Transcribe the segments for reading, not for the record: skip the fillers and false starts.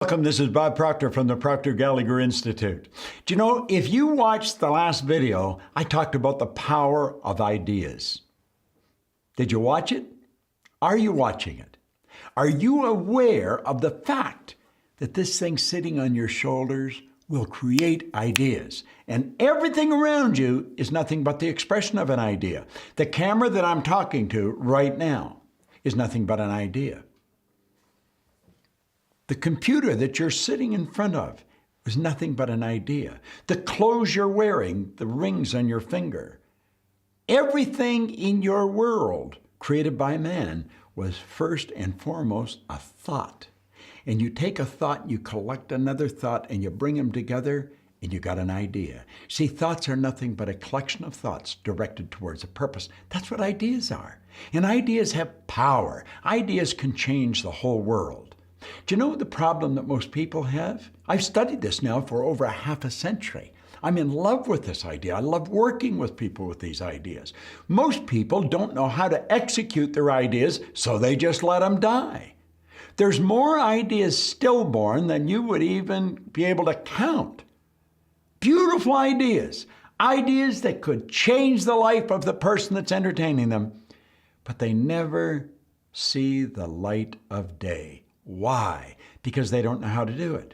Welcome, this is Bob Proctor from the Proctor Gallagher Institute. Do you know, if you watched the last video, I talked about the power of ideas. Did you watch it? Are you watching it? Are you aware of the fact that this thing sitting on your shoulders will create ideas? And everything around you is nothing but the expression of an idea. The camera that I'm talking to right now is nothing but an idea. The computer that you're sitting in front of was nothing but an idea. The clothes you're wearing, the rings on your finger, everything in your world created by man was first and foremost a thought. And you take a thought, you collect another thought, and you bring them together, and you got an idea. See, thoughts are nothing but a collection of thoughts directed towards a purpose. That's what ideas are. And ideas have power. Ideas can change the whole world. Do you know the problem that most people have? I've studied this now for over half a century. I'm in love with this idea. I love working with people with these ideas. Most people don't know how to execute their ideas, so they just let them die. There's more ideas stillborn than you would even be able to count. Beautiful ideas. Ideas that could change the life of the person that's entertaining them, but they never see the light of day. Why? Because they don't know how to do it.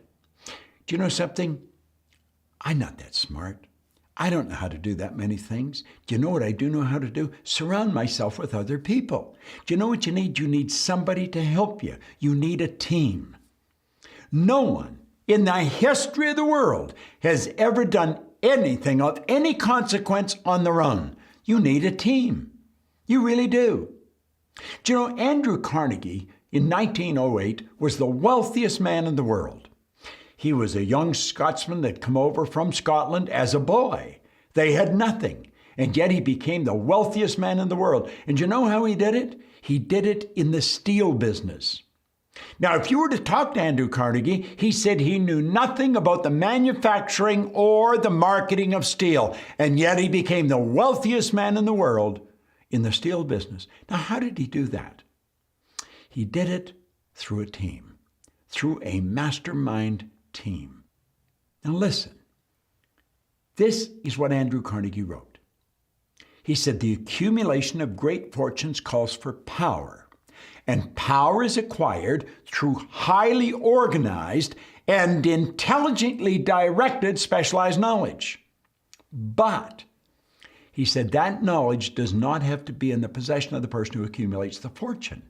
Do you know something? I'm not that smart. I don't know how to do that many things. Do you know what I do know how to do? Surround myself with other people. Do you know what you need? You need somebody to help you. You need a team. No one in the history of the world has ever done anything of any consequence on their own. You need a team. You really do. Do you know, Andrew Carnegie in 1908 was the wealthiest man in the world. He was a young Scotsman that come over from Scotland as a boy. They had nothing, and yet he became the wealthiest man in the world. And you know how he did it? He did it in the steel business. Now, if you were to talk to Andrew Carnegie, he said he knew nothing about the manufacturing or the marketing of steel, and yet he became the wealthiest man in the world in the steel business. Now, how did he do that? He did it through a team, through a mastermind team. Now listen, this is what Andrew Carnegie wrote. He said, the accumulation of great fortunes calls for power, and power is acquired through highly organized and intelligently directed specialized knowledge. But he said that knowledge does not have to be in the possession of the person who accumulates the fortune.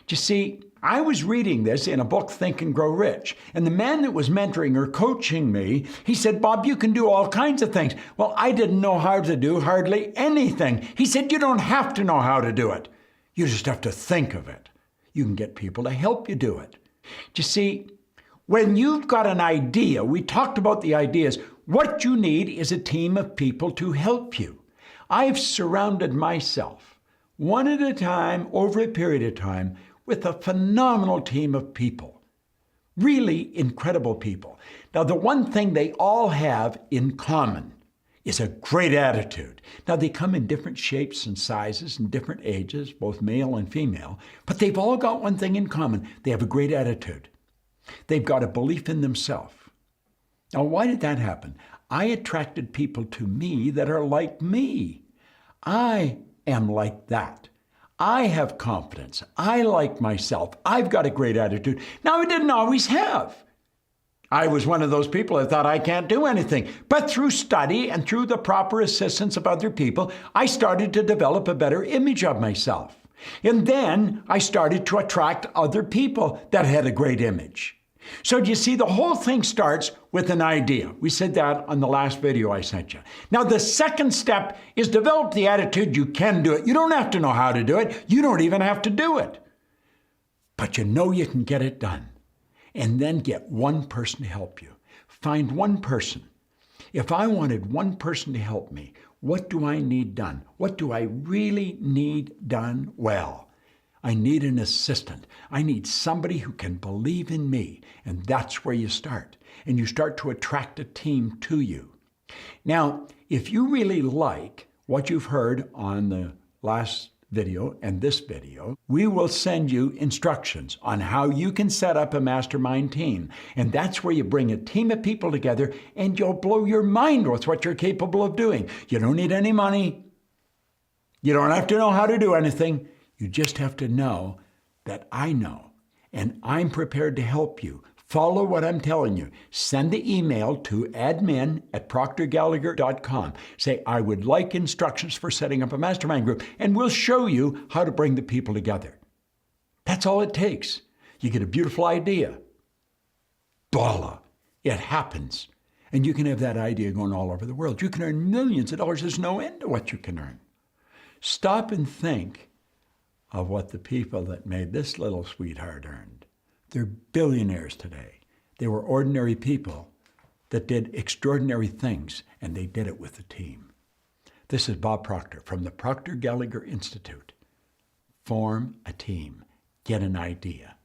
You see, I was reading this in a book, Think and Grow Rich, and the man that was mentoring or coaching me, he said, Bob, you can do all kinds of things. Well, I didn't know how to do hardly anything. He said, you don't have to know how to do it. You just have to think of it. You can get people to help you do it. You see, when you've got an idea, we talked about the ideas, what you need is a team of people to help you. I've surrounded myself, one at a time, over a period of time, with a phenomenal team of people. Really incredible people. Now, the one thing they all have in common is a great attitude. Now, they come in different shapes and sizes and different ages, both male and female, but they've all got one thing in common. They have a great attitude. They've got a belief in themselves. Now, why did that happen? I attracted people to me that are like me. I am like that. I have confidence. I like myself. I've got a great attitude. Now, I didn't always have. I was one of those people that thought I can't do anything. But through study and through the proper assistance of other people, I started to develop a better image of myself. And then I started to attract other people that had a great image. So do you see, the whole thing starts with an idea. We said that on the last video I sent you. Now, the second step is develop the attitude you can do it. You don't have to know how to do it. You don't even have to do it. But you know you can get it done. And then get one person to help you. Find one person. If I wanted one person to help me, what do I need done? What do I really need done well? I need an assistant. I need somebody who can believe in me. And that's where you start. And you start to attract a team to you. Now, if you really like what you've heard on the last video and this video, we will send you instructions on how you can set up a mastermind team. And that's where you bring a team of people together and you'll blow your mind with what you're capable of doing. You don't need any money. You don't have to know how to do anything. You just have to know that I know, and I'm prepared to help you. Follow what I'm telling you. Send the email to admin@proctorgallagher.com. Say, I would like instructions for setting up a mastermind group, and we'll show you how to bring the people together. That's all it takes. You get a beautiful idea. Voila, it happens. And you can have that idea going all over the world. You can earn millions of dollars. There's no end to what you can earn. Stop and think of what the people that made this little sweetheart earned. They're billionaires today. They were ordinary people that did extraordinary things, and they did it with a team. This is Bob Proctor from the Proctor Gallagher Institute. Form a team. Get an idea.